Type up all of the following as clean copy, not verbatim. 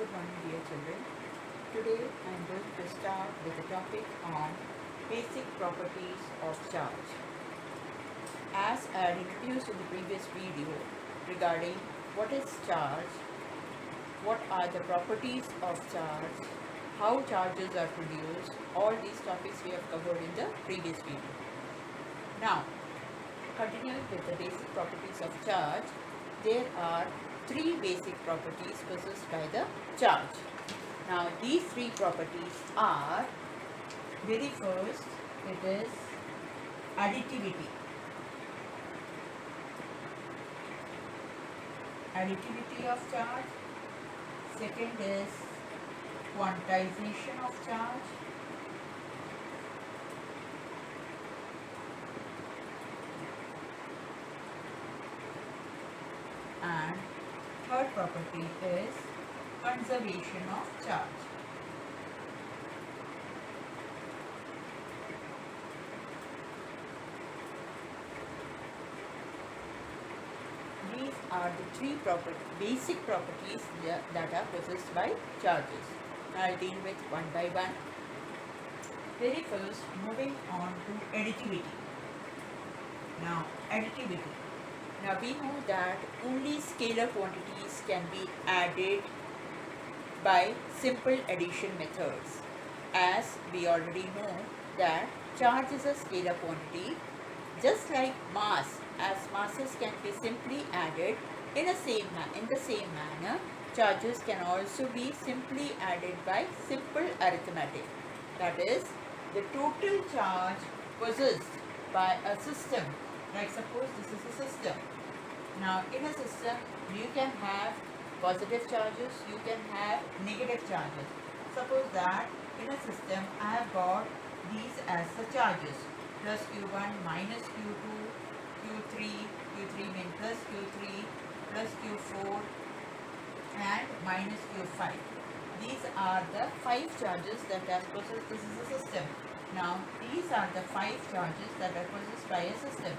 good morning, dear children. Today I am going to start with a topic on basic properties of charge. As I had introduced in the previous video regarding what is charge, what are the properties of charge, how charges are produced, all these topics we have covered in the previous video. Now, continuing with the basic properties of charge, there are three basic properties possessed by the charge. Now, these three properties are, very first, it is additivity. Additivity of charge. Second is quantization of charge. And third property is conservation of charge. These are the three basic properties that are possessed by charges. Now I'll deal with one by one. Very first, moving on to additivity. Now, additivity. Now we know that only scalar quantities can be added by simple addition methods. As we already know that charge is a scalar quantity, just like mass, as masses can be simply added in the same manner, charges can also be simply added by simple arithmetic. That is, the total charge possessed by a system, like suppose this is a system. Now in a system you can have positive charges, you can have negative charges. Suppose that in a system I have got these as the charges, plus Q1 minus Q2, Q3 means plus Q3, plus Q4 and minus Q5. These are the 5 charges that are possessed. This is a system. Now these are the 5 charges that are possessed by a system.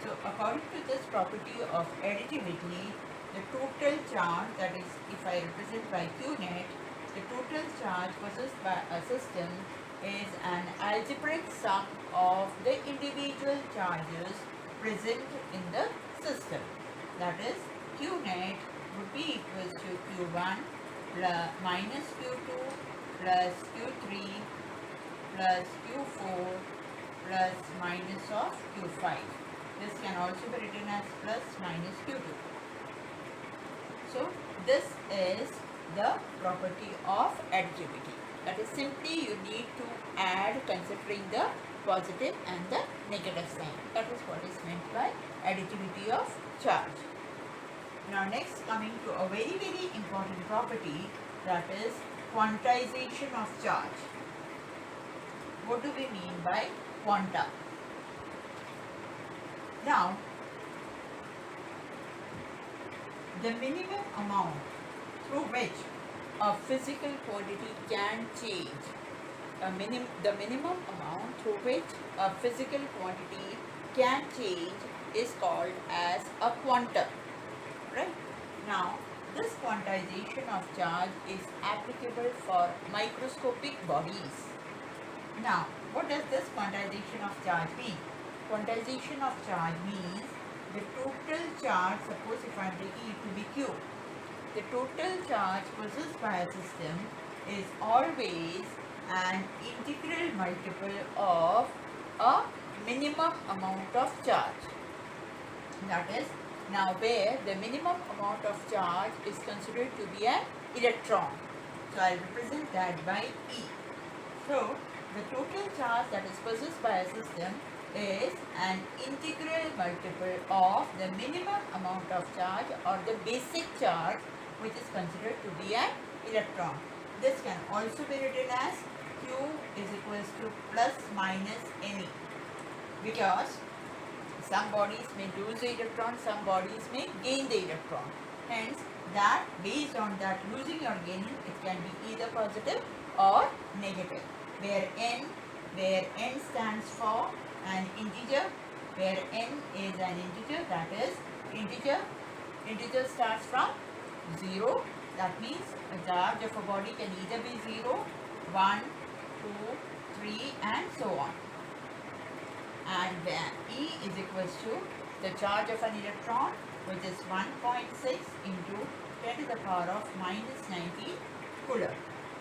So according to this property of additivity, the total charge, that is if I represent by Q net, the total charge possessed by a system is an algebraic sum of the individual charges present in the system. That is, Q net would be equals to Q1 plus minus Q2 plus Q3 plus Q4 plus minus of Q5. This can also be written as plus minus Q2. So this is the property of additivity. That is, simply you need to add considering the positive and the negative sign. That is what is meant by additivity of charge. Now next, coming to a very important property, that is quantization of charge. What do we mean by quanta? Now, the minimum amount through which a physical quantity can change, the minimum amount through which a physical quantity can change is called as a quantum, right? Now, this quantization of charge is applicable for microscopic bodies. Now, what does this quantization of charge mean? Quantization of charge means the total charge, suppose if I am taking it to be Q, the total charge possessed by a system is always an integral multiple of a minimum amount of charge. That is, now where the minimum amount of charge is considered to be an electron. So I will represent that by E. So the total charge that is possessed by a system is an integral multiple of the minimum amount of charge or the basic charge, which is considered to be an electron. This can also be written as Q is equals to plus minus Ne, because some bodies may lose the electron, some bodies may gain the electron. Hence, that based on that losing or gaining, it can be either positive or negative. Where N stands for an integer, where N is an integer, that is integer starts from 0 That means a charge of a body can either be 0, 1, 2, 3 and so on. And then E is equals to the charge of an electron, which is 1.6 into 10 to the power of minus 19 coulomb.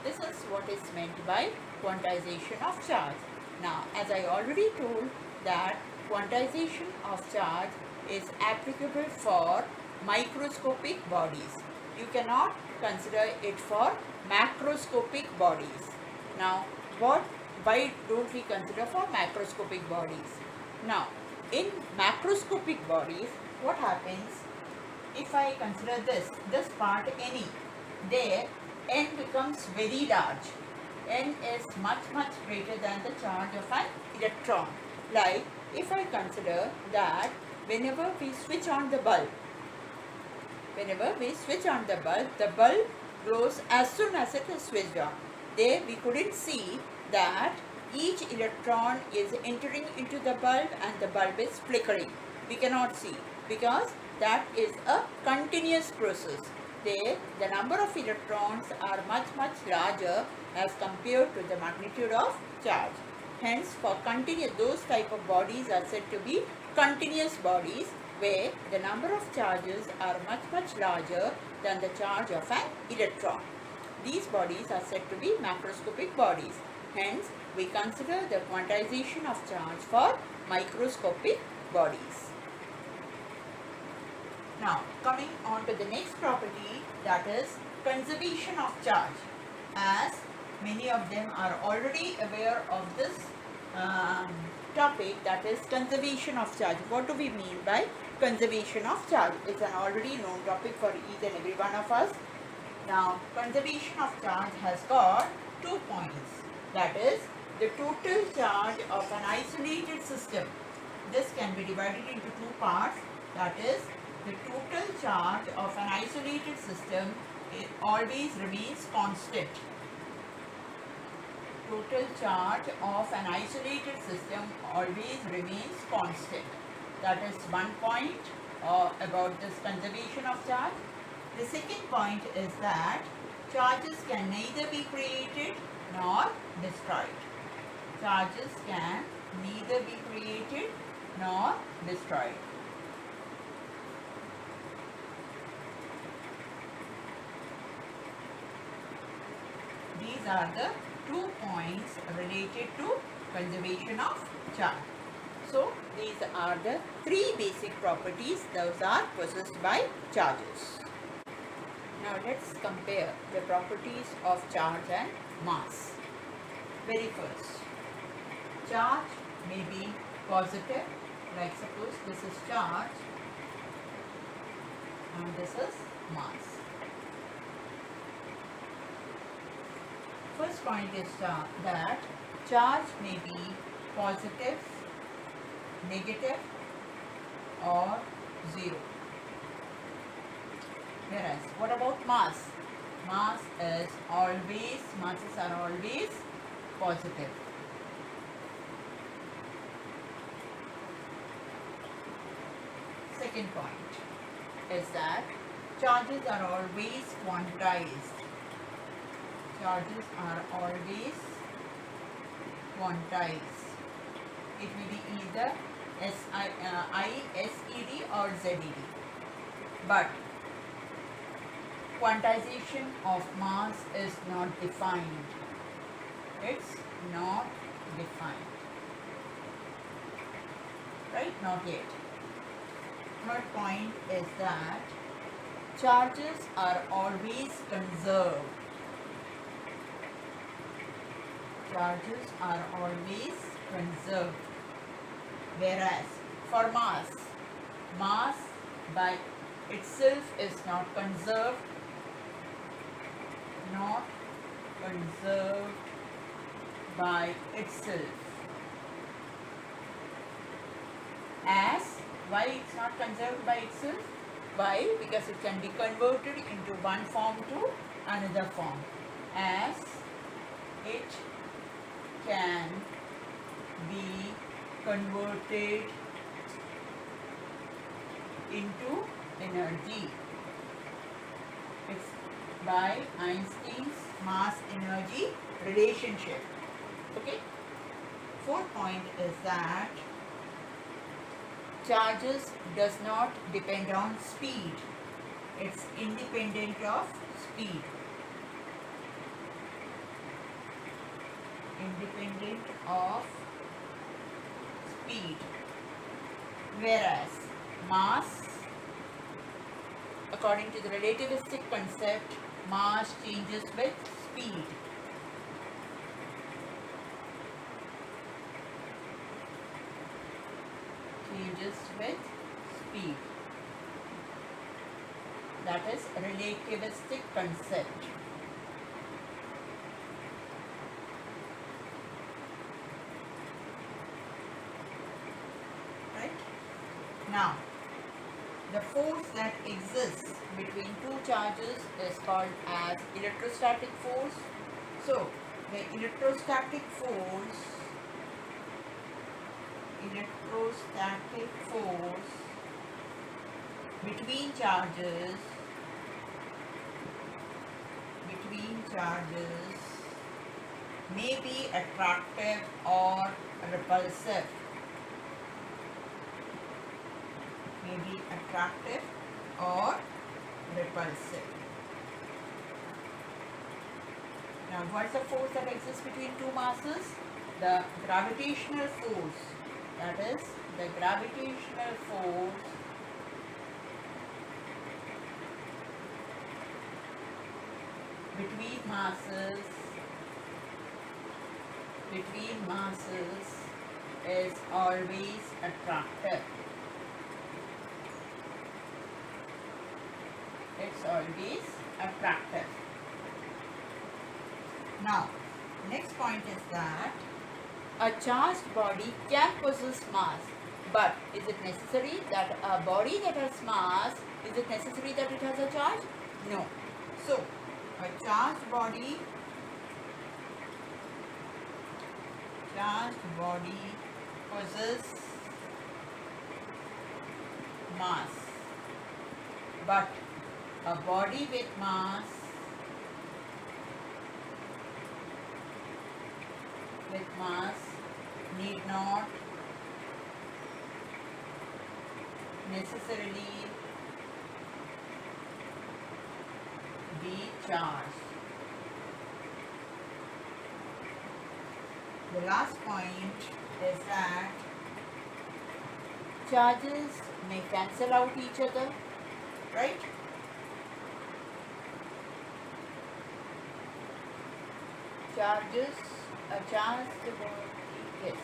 This is what is meant by quantization of charge. Now, as I already told that quantization of charge is applicable for microscopic bodies. You cannot consider it for macroscopic bodies. Now, why don't we consider for macroscopic bodies? Now, in macroscopic bodies, what happens if I consider this part Ne, there N becomes very large. N is much greater than the charge of an electron. Like if I consider that whenever we switch on the bulb, the bulb glows as soon as it is switched on. There we couldn't see that each electron is entering into the bulb and the bulb is flickering. We cannot see because that is a continuous process. There the number of electrons are much larger as compared to the magnitude of charge. Hence, for those type of bodies are said to be continuous bodies, where the number of charges are much larger than the charge of an electron. These bodies are said to be macroscopic bodies. Hence, we consider the quantization of charge for microscopic bodies. Now, coming on to the next property, that is conservation of charge. As many of them are already aware of this topic, that is conservation of charge. What do we mean by conservation of charge? It's an already known topic for each and every one of us. Now, conservation of charge has got 2 points. That is the total charge of an isolated system. This can be divided into 2 parts. That is, the total charge of an isolated system always remains constant. Total charge of an isolated system always remains constant. That is one point about this conservation of charge. The second point is that charges can neither be created nor destroyed. Charges can neither be created nor destroyed. These are the 2 points related to conservation of charge. So, these are the 3 basic properties those are possessed by charges. Now, let's compare the properties of charge and mass. Very first, charge may be positive, like suppose this is charge and this is mass. First point is that charge may be positive, negative or 0. Whereas, what about mass? Masses are always positive. Second point is that charges are always quantized. Charges are always quantized. It may be either SED or ZED. But quantization of mass is not defined. It's not defined. Right? Not yet. Third point is that charges are always conserved. Charges are always conserved. Whereas for mass by itself is not conserved. Not conserved by itself. As why it's not conserved by itself? Why? Because it can be converted into one form to another form. As it can be converted into energy. by Einstein's mass energy relationship. Okay. Fourth point is that charges does not depend on speed. It's independent of speed. Independent of speed. Whereas mass, according to the relativistic concept, mass changes with speed. Changes with speed. That is relativistic concept. Right? Now, the force that exists between two charges is called as electrostatic force. So, the electrostatic force between charges may be attractive or repulsive. May be attractive or repulsive. Now, what's the force that exists between two masses? The gravitational force. That is, the gravitational force between masses is always attractive. It's always attractive. Now, next point is that a charged body can possess mass, but is it necessary that a body that has mass, is it necessary that it has a charge? No. So, a charged body possesses mass, but a body with mass need not necessarily be charged. The last point is that charges may cancel out each other, right? A charged body, yes.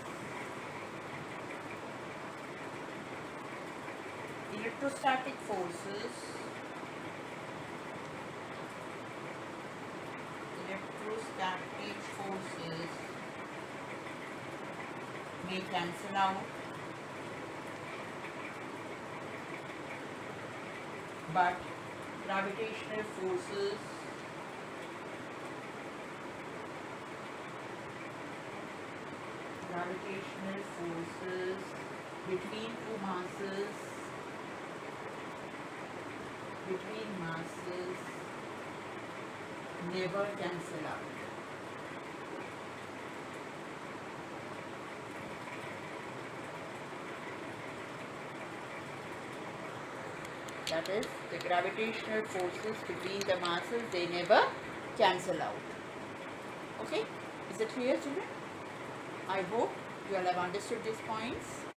Electrostatic forces may cancel out, but gravitational forces between two masses never cancel out. That is, the gravitational forces between the masses, they never cancel out. Okay? Is it clear, children? I hope you all have understood these points.